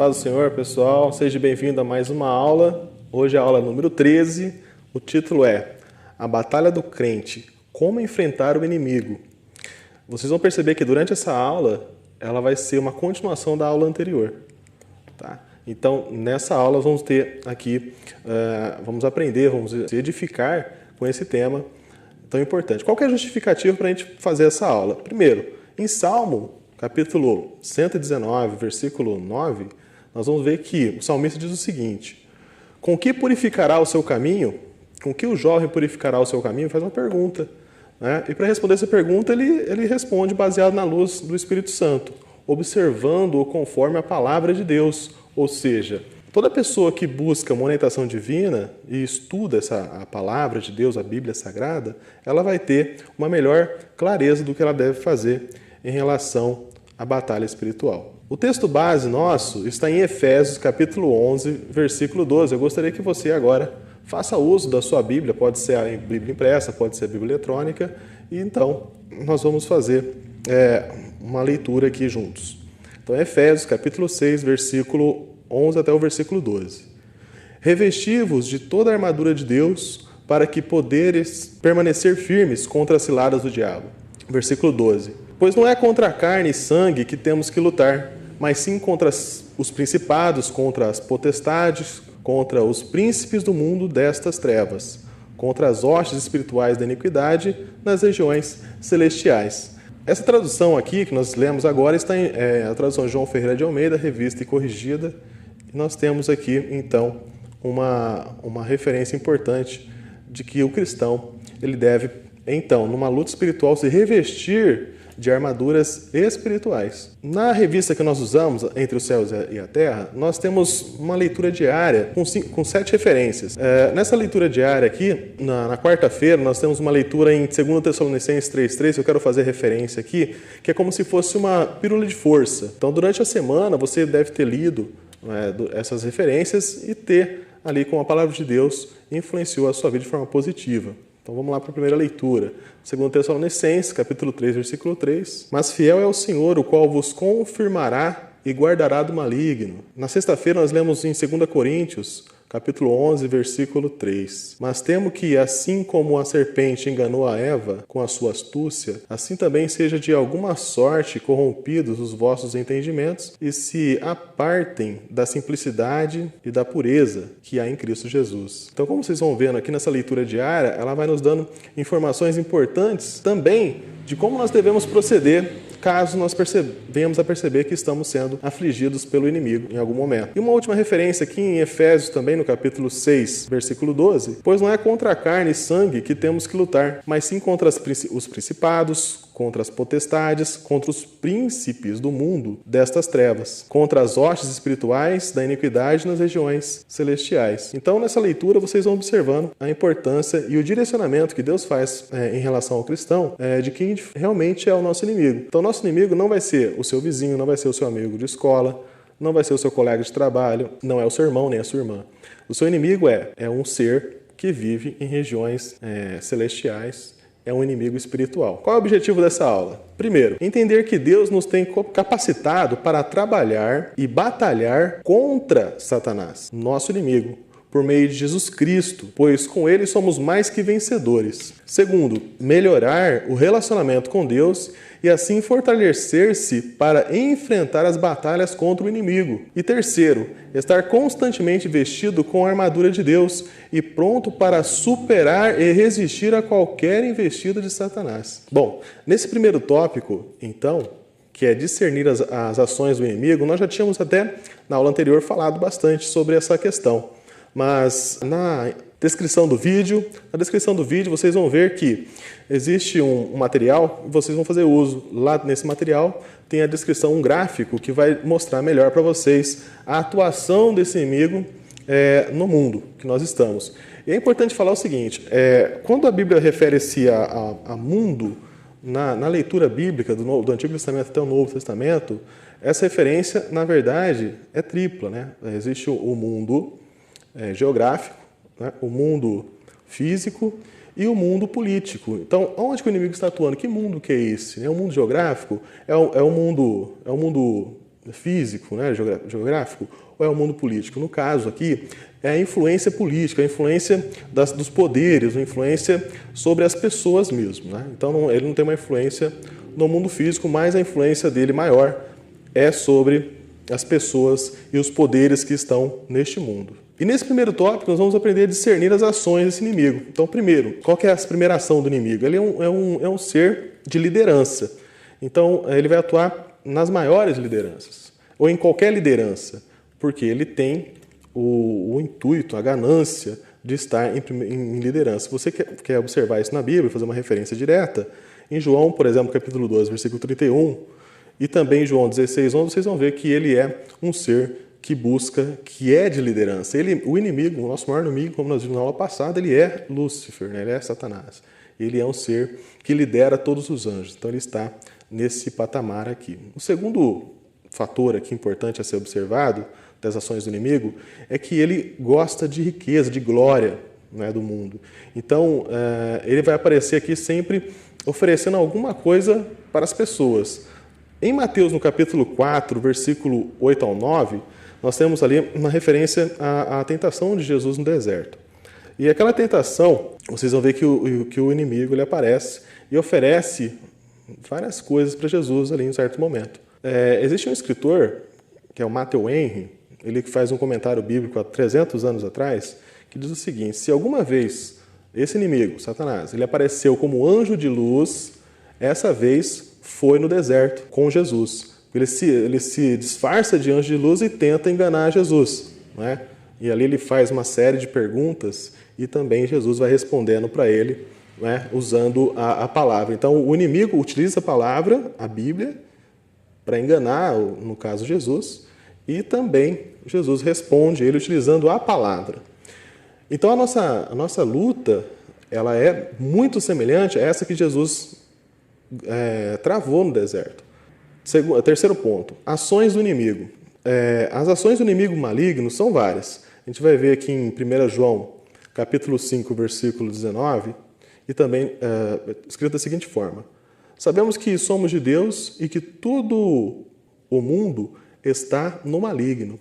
Paz do Senhor, pessoal. Seja bem-vindo a mais uma aula. Hoje é a aula número 13. O título é A Batalha do Crente, Como Enfrentar o Inimigo. Vocês vão perceber que durante essa aula, ela vai ser uma continuação da aula anterior. Tá? Então, nessa aula, vamos ter aqui, vamos aprender, vamos edificar com esse tema tão importante. Qual que é a justificativa para a gente fazer essa aula? Primeiro, em Salmo, capítulo 119, versículo 9, nós vamos ver que o salmista diz o seguinte: com que purificará o seu caminho? Com que o jovem purificará o seu caminho? Faz uma pergunta. Né? E para responder essa pergunta, ele responde baseado na luz do Espírito Santo, observando-o conforme a palavra de Deus. Ou seja, toda pessoa que busca uma orientação divina e estuda a palavra de Deus, a Bíblia Sagrada, ela vai ter uma melhor clareza do que ela deve fazer em relação à batalha espiritual. O texto base nosso está em Efésios, capítulo 11, versículo 12. Eu gostaria que você agora faça uso da sua Bíblia, pode ser a Bíblia impressa, pode ser a Bíblia eletrônica, e então nós vamos fazer uma leitura aqui juntos. Então, Efésios, capítulo 6, versículo 11 até o versículo 12. Revesti-vos de toda a armadura de Deus, para que poderes permanecer firmes contra as ciladas do diabo. Versículo 12. Pois não é contra a carne e sangue que temos que lutar, mas sim contra os principados, contra as potestades, contra os príncipes do mundo destas trevas, contra as hostes espirituais da iniquidade nas regiões celestiais. Essa tradução aqui que nós lemos agora está em a tradução de João Ferreira de Almeida, revista e corrigida. E nós temos aqui, então, uma referência importante de que o cristão ele deve, então, numa luta espiritual, se revestir de armaduras espirituais. Na revista que nós usamos, Entre os Céus e a Terra, nós temos uma leitura diária com 7 referências. Nessa leitura diária aqui, na quarta-feira, nós temos uma leitura em 2 Tessalonicenses 3,3, que eu quero fazer referência aqui, que é como se fosse uma pílula de força. Então, durante a semana, você deve ter lido essas referências e ter ali com a palavra de Deus influenciou a sua vida de forma positiva. Então vamos lá para a primeira leitura. 2 Tessalonicenses, capítulo 3, versículo 3. Mas fiel é o Senhor, o qual vos confirmará e guardará do maligno. Na sexta-feira nós lemos em 2 Coríntios, capítulo 11, versículo 3. Mas temo que, assim como a serpente enganou a Eva com a sua astúcia, assim também seja de alguma sorte corrompidos os vossos entendimentos e se apartem da simplicidade e da pureza que há em Cristo Jesus. Então, como vocês vão vendo aqui nessa leitura diária, ela vai nos dando informações importantes também de como nós devemos proceder caso nós venhamos a perceber que estamos sendo afligidos pelo inimigo em algum momento. E uma última referência aqui em Efésios também, no capítulo 6, versículo 12. Pois não é contra a carne e sangue que temos que lutar, mas sim contra os principados, contra as potestades, contra os príncipes do mundo destas trevas, contra as hostes espirituais da iniquidade nas regiões celestiais. Então, nessa leitura, vocês vão observando a importância e o direcionamento que Deus faz em relação ao cristão, de quem realmente é o nosso inimigo. Então, nosso inimigo não vai ser o seu vizinho, não vai ser o seu amigo de escola, não vai ser o seu colega de trabalho, não é o seu irmão nem a sua irmã. O seu inimigo é um ser que vive em regiões celestiais, é um inimigo espiritual. Qual é o objetivo dessa aula? Primeiro, entender que Deus nos tem capacitado para trabalhar e batalhar contra Satanás, nosso inimigo, por meio de Jesus Cristo, pois com ele somos mais que vencedores. Segundo, melhorar o relacionamento com Deus e assim fortalecer-se para enfrentar as batalhas contra o inimigo. E terceiro, estar constantemente vestido com a armadura de Deus e pronto para superar e resistir a qualquer investida de Satanás. Bom, nesse primeiro tópico, então, que é discernir as ações do inimigo, nós já tínhamos até na aula anterior falado bastante sobre essa questão. Mas na descrição do vídeo, vocês vão ver que existe um material e vocês vão fazer uso. Lá nesse material tem a descrição, um gráfico que vai mostrar melhor para vocês a atuação desse inimigo no mundo que nós estamos. E é importante falar o seguinte, quando a Bíblia refere-se a mundo, na leitura bíblica do Antigo Testamento até o Novo Testamento, essa referência, na verdade, é tripla, né? Existe o mundo geográfico, né? O mundo físico e o mundo político. Então, onde que o inimigo está atuando? Que mundo que é esse? É um mundo geográfico? É um mundo físico, né, geográfico, ou é o mundo político? No caso aqui, é a influência política, a influência dos poderes, a influência sobre as pessoas mesmo. Né? Então, ele não tem uma influência no mundo físico, mas a influência dele maior é sobre as pessoas e os poderes que estão neste mundo. E nesse primeiro tópico, nós vamos aprender a discernir as ações desse inimigo. Então, primeiro, qual que é a primeira ação do inimigo? Ele é um ser de liderança. Então, ele vai atuar nas maiores lideranças, ou em qualquer liderança, porque ele tem o intuito, a ganância de estar em liderança. Se você quer observar isso na Bíblia, fazer uma referência direta, em João, por exemplo, capítulo 12, versículo 31, e também em João 16, 11, vocês vão ver que ele é um ser que busca, que é de liderança. O inimigo, o nosso maior inimigo, como nós vimos na aula passada, ele é Lúcifer, né? Ele é Satanás. Ele é um ser que lidera todos os anjos. Então ele está nesse patamar aqui. O segundo fator aqui importante a ser observado das ações do inimigo é que ele gosta de riqueza, de glória, né, do mundo. Então ele vai aparecer aqui sempre oferecendo alguma coisa para as pessoas. Em Mateus, no capítulo 4, versículo 8 ao 9, nós temos ali uma referência à tentação de Jesus no deserto. E aquela tentação, vocês vão ver que o inimigo ele aparece e oferece várias coisas para Jesus ali em um certo momento. Existe um escritor, que é o Matthew Henry, ele que faz um comentário bíblico há 300 anos atrás, que diz o seguinte: se alguma vez esse inimigo, Satanás, ele apareceu como anjo de luz, essa vez foi no deserto com Jesus. Ele se disfarça de anjo de luz e tenta enganar Jesus, né? E ali ele faz uma série de perguntas e também Jesus vai respondendo para ele, né, usando a palavra. Então o inimigo utiliza a palavra, a Bíblia, para enganar, no caso Jesus, e também Jesus responde ele utilizando a palavra. Então a nossa luta ela é muito semelhante a essa que Jesus travou no deserto. Terceiro ponto, ações do inimigo. As ações do inimigo maligno são várias. A gente vai ver aqui em 1 João, capítulo 5, versículo 19, e também escrito da seguinte forma: sabemos que somos de Deus e que todo o mundo está no maligno.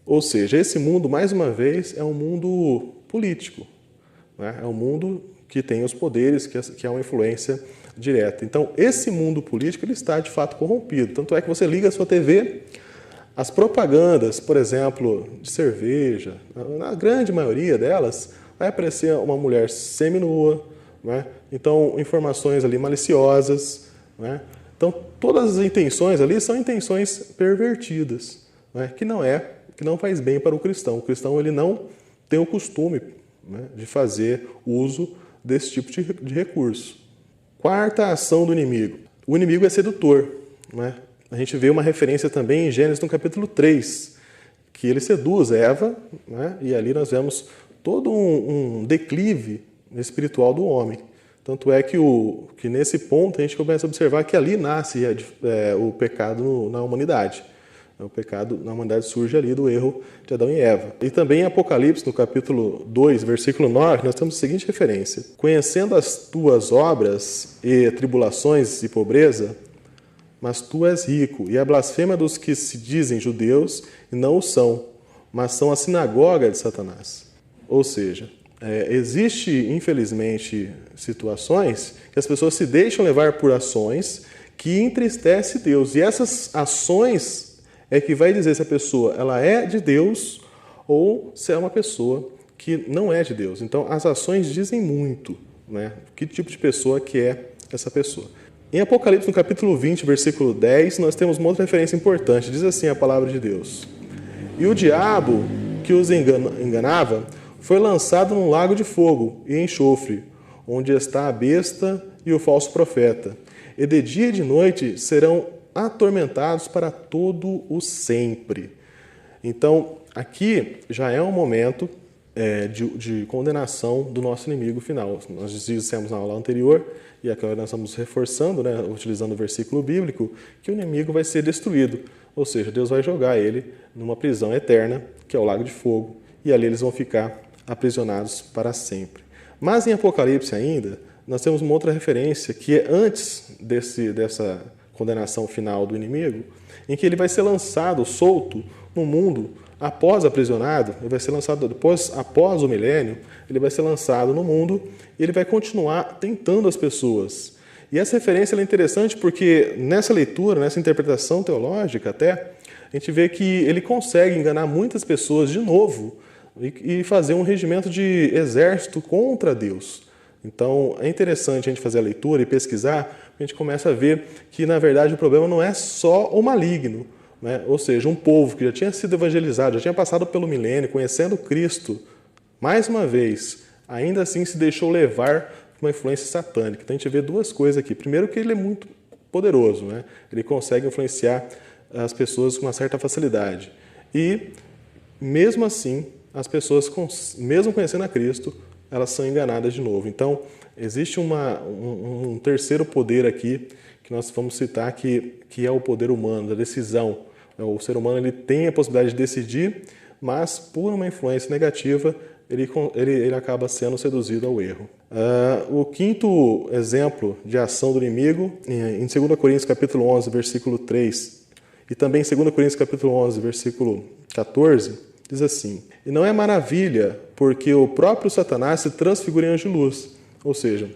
Ou seja, esse mundo, mais uma vez, é um mundo político, né? É um mundo que tem os poderes, que é uma influência direta. Então, esse mundo político ele está, de fato, corrompido. Tanto é que você liga a sua TV, as propagandas, por exemplo, de cerveja, na grande maioria delas, vai aparecer uma mulher seminua, né? Então, informações ali maliciosas, né? Então, todas as intenções ali são intenções pervertidas, né? Que não faz bem para o cristão. O cristão ele não tem o costume, né, de fazer uso desse tipo de recurso. Quarta ação do inimigo. O inimigo é sedutor, né? A gente vê uma referência também em Gênesis no capítulo 3, que ele seduz Eva, né? E ali nós vemos todo um declive espiritual do homem. Tanto é que nesse ponto a gente começa a observar que ali nasce o pecado na humanidade. O pecado na humanidade surge ali do erro de Adão e Eva. E também em Apocalipse, no capítulo 2, versículo 9, nós temos a seguinte referência: conhecendo as tuas obras e tribulações e pobreza, mas tu és rico, e a blasfêmia dos que se dizem judeus e não o são, mas são a sinagoga de Satanás. Ou seja, existe, infelizmente, situações que as pessoas se deixam levar por ações que entristecem Deus. E essas ações é que vai dizer se a pessoa ela é de Deus ou se é uma pessoa que não é de Deus. Então, as ações dizem muito, né? Que tipo de pessoa que é essa pessoa. Em Apocalipse, no capítulo 20, versículo 10, nós temos uma outra referência importante. Diz assim a palavra de Deus: e o diabo que os enganava foi lançado num lago de fogo e enxofre, onde está a besta e o falso profeta. E de dia e de noite serão atormentados para todo o sempre. Então, aqui já é um momento de condenação do nosso inimigo final. Nós dissemos na aula anterior, e agora nós estamos reforçando, né, utilizando o versículo bíblico, que o inimigo vai ser destruído. Ou seja, Deus vai jogar ele numa prisão eterna, que é o lago de fogo, e ali eles vão ficar aprisionados para sempre. Mas em Apocalipse ainda, nós temos uma outra referência, que é antes dessa condenação final do inimigo, em que ele vai ser lançado, solto, no mundo, após aprisionado, ele vai ser lançado após o milênio, ele vai ser lançado no mundo e ele vai continuar tentando as pessoas. E essa referência é interessante porque nessa leitura, nessa interpretação teológica até, a gente vê que ele consegue enganar muitas pessoas de novo e fazer um regimento de exército contra Deus. Então, é interessante a gente fazer a leitura e pesquisar, a gente começa a ver que, na verdade, o problema não é só o maligno, né? Ou seja, um povo que já tinha sido evangelizado, já tinha passado pelo milênio, conhecendo Cristo, mais uma vez, ainda assim se deixou levar por uma influência satânica. Então, a gente vê duas coisas aqui. Primeiro, que ele é muito poderoso, né? Ele consegue influenciar as pessoas com uma certa facilidade. E, mesmo assim, as pessoas, mesmo conhecendo a Cristo, elas são enganadas de novo. Então, existe um terceiro poder aqui, que nós vamos citar, que é o poder humano, da decisão. O ser humano ele tem a possibilidade de decidir, mas, por uma influência negativa, ele acaba sendo seduzido ao erro. O quinto exemplo de ação do inimigo, em 2 Coríntios capítulo 11, versículo 3, e também em 2 Coríntios capítulo 11, versículo 14, diz assim: "E não é maravilha, porque o próprio Satanás se transfigura em anjo de luz." Ou seja,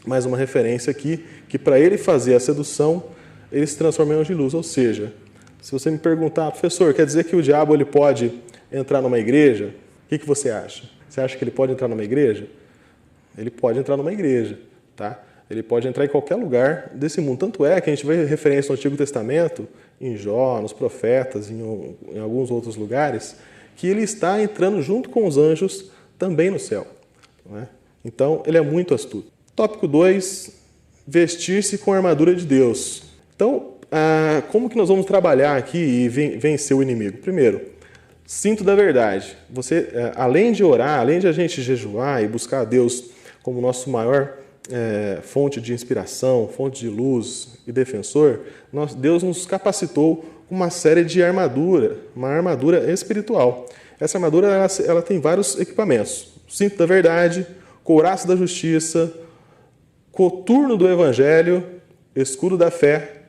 mais uma referência aqui, que para ele fazer a sedução, ele se transforma em anjo de luz. Ou seja, se você me perguntar, professor, quer dizer que o diabo ele pode entrar numa igreja? O que você acha? Você acha que ele pode entrar numa igreja? Ele pode entrar numa igreja, tá? Ele pode entrar em qualquer lugar desse mundo. Tanto é que a gente vê referência no Antigo Testamento, em Jó, nos profetas, em alguns outros lugares, que ele está entrando junto com os anjos também no céu, não é? Então, ele é muito astuto. Tópico 2, vestir-se com a armadura de Deus. Então, como que nós vamos trabalhar aqui e vencer o inimigo? Primeiro, cinto da verdade. Você, além de orar, além de a gente jejuar e buscar a Deus como nosso maior fonte de inspiração, fonte de luz e defensor, Deus nos capacitou com uma série de armadura, uma armadura espiritual. Essa armadura ela tem vários equipamentos: cinto da verdade, couraça da justiça, coturno do evangelho, escudo da fé,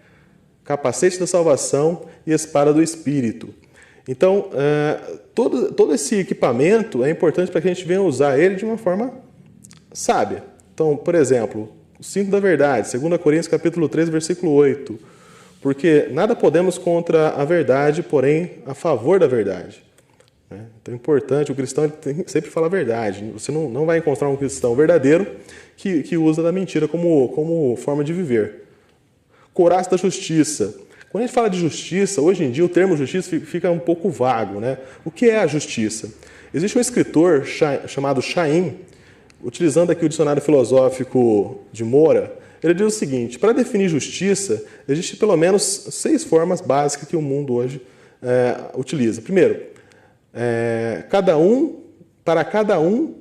capacete da salvação e espada do Espírito. Então, todo esse equipamento é importante para que a gente venha usar ele de uma forma sábia. Então, por exemplo, o cinto da verdade, 2 Coríntios capítulo 3, versículo 8. Porque nada podemos contra a verdade, porém a favor da verdade. Então é importante, o cristão tem que sempre falar a verdade. Você não vai encontrar um cristão verdadeiro que usa da mentira como forma de viver. Couraça da justiça. Quando a gente fala de justiça, hoje em dia o termo justiça fica um pouco vago, né? O que é a justiça? Existe um escritor chamado Chaim, utilizando aqui o dicionário filosófico de Moura, ele diz o seguinte: para definir justiça, existe pelo menos 6 formas básicas que o mundo hoje utiliza. Primeiro, para cada um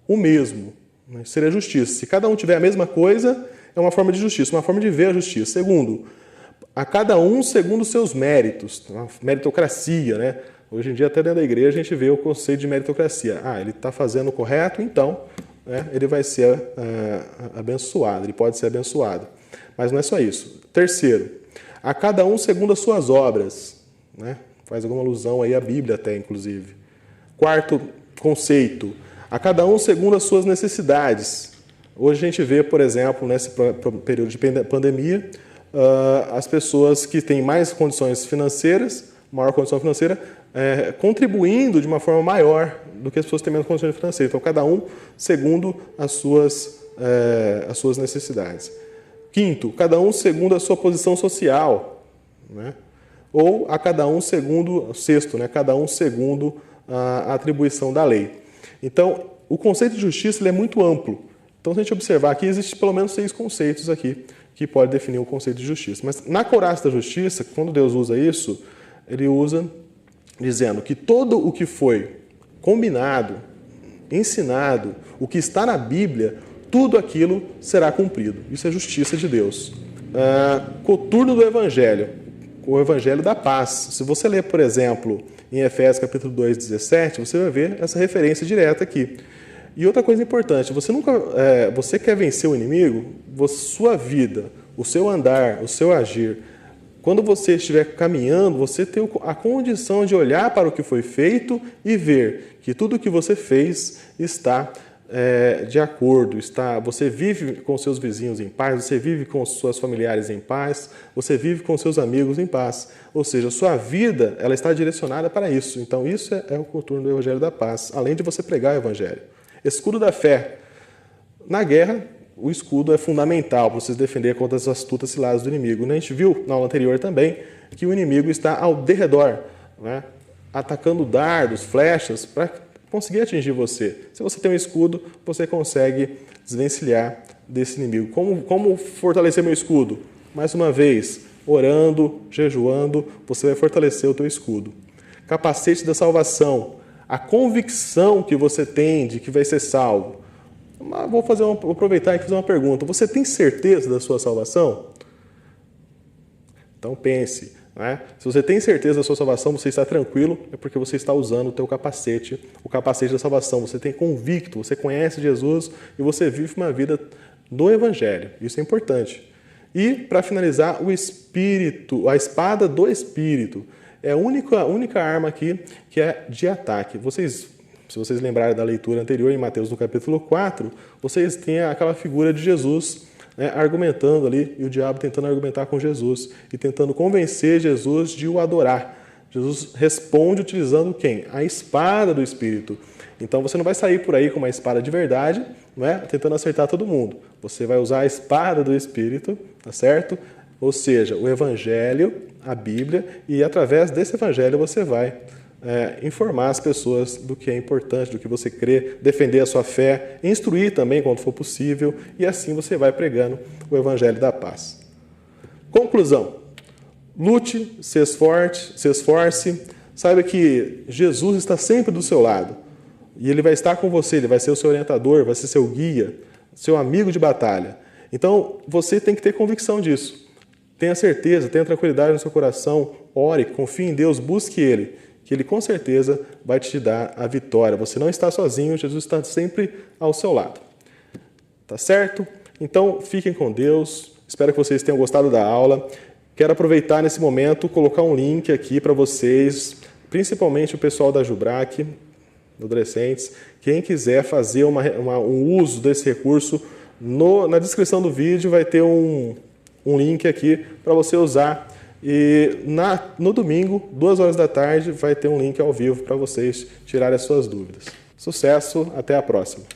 o mesmo, né? Seria justiça. Se cada um tiver a mesma coisa, é uma forma de justiça, uma forma de ver a justiça. Segundo, a cada um segundo os seus méritos, uma meritocracia, né? Hoje em dia, até dentro da igreja, a gente vê o conceito de meritocracia. Ele está fazendo o correto, então ele vai ser abençoado, ele pode ser abençoado. Mas não é só isso. Terceiro, a cada um segundo as suas obras, né? Faz alguma alusão aí à Bíblia até, inclusive. Quarto conceito, a cada um segundo as suas necessidades. Hoje a gente vê, por exemplo, nesse período de pandemia, as pessoas que têm mais condições financeiras, maior condição financeira, contribuindo de uma forma maior do que as pessoas que têm menos condições financeiras. Então, cada um segundo as suas necessidades. Quinto, cada um segundo a sua posição social, né? Ou a cada um segundo, sexto, né? Cada um segundo a atribuição da lei. Então, o conceito de justiça ele é muito amplo. Então, se a gente observar aqui, existem pelo menos 6 conceitos aqui que podem definir o conceito de justiça. Mas na couraça da justiça, quando Deus usa isso, ele usa dizendo que todo o que foi combinado, ensinado, o que está na Bíblia, tudo aquilo será cumprido. Isso é justiça de Deus. Coturno do Evangelho, o Evangelho da paz. Se você ler, por exemplo, em Efésios capítulo 2, 17, você vai ver essa referência direta aqui. E outra coisa importante, você quer vencer o inimigo, sua vida, o seu andar, o seu agir. Quando você estiver caminhando, você tem a condição de olhar para o que foi feito e ver que tudo o que você fez está de acordo, você vive com seus vizinhos em paz, você vive com seus familiares em paz, você vive com seus amigos em paz. Ou seja, a sua vida ela está direcionada para isso. Então, isso é o contorno do Evangelho da Paz, além de você pregar o Evangelho. Escudo da fé. Na guerra, o escudo é fundamental para você se defender contra as astutas ciladas do inimigo. A gente viu na aula anterior também que o inimigo está ao derredor, né? Atacando dardos, flechas, para conseguir atingir você. Se você tem um escudo, você consegue desvencilhar desse inimigo. Como fortalecer meu escudo? Mais uma vez, orando, jejuando, você vai fortalecer o teu escudo. Capacete da salvação. A convicção que você tem de que vai ser salvo. Vou aproveitar e fazer uma pergunta. Você tem certeza da sua salvação? Então pense. Né? Se você tem certeza da sua salvação, você está tranquilo, é porque você está usando o teu capacete, o capacete da salvação. Você tem convicto, você conhece Jesus e você vive uma vida do Evangelho. Isso é importante. E, para finalizar, o Espírito, a espada do Espírito. É a única arma aqui que é de ataque. Se vocês lembrarem da leitura anterior, em Mateus no capítulo 4, vocês têm aquela figura de Jesus, né, argumentando ali, e o diabo tentando argumentar com Jesus, e tentando convencer Jesus de o adorar. Jesus responde utilizando quem? A espada do Espírito. Então você não vai sair por aí com uma espada de verdade, né, tentando acertar todo mundo. Você vai usar a espada do Espírito, tá certo? Ou seja, o Evangelho, a Bíblia, e através desse Evangelho você vai informar as pessoas do que é importante, do que você crê, defender a sua fé, instruir também quando for possível, e assim você vai pregando o Evangelho da Paz. Conclusão. Lute, se esforce, saiba que Jesus está sempre do seu lado, e Ele vai estar com você, Ele vai ser o seu orientador, vai ser seu guia, seu amigo de batalha. Então, você tem que ter convicção disso. Tenha certeza, tenha tranquilidade no seu coração, ore, confie em Deus, busque Ele, que Ele com certeza vai te dar a vitória. Você não está sozinho, Jesus está sempre ao seu lado. Tá certo? Então, fiquem com Deus. Espero que vocês tenham gostado da aula. Quero aproveitar nesse momento, colocar um link aqui para vocês, principalmente o pessoal da Jubrac, adolescentes. Quem quiser fazer um uso desse recurso, na descrição do vídeo vai ter um link aqui para você usar. E no domingo, 2 horas da tarde, vai ter um link ao vivo para vocês tirarem as suas dúvidas. Sucesso, até a próxima!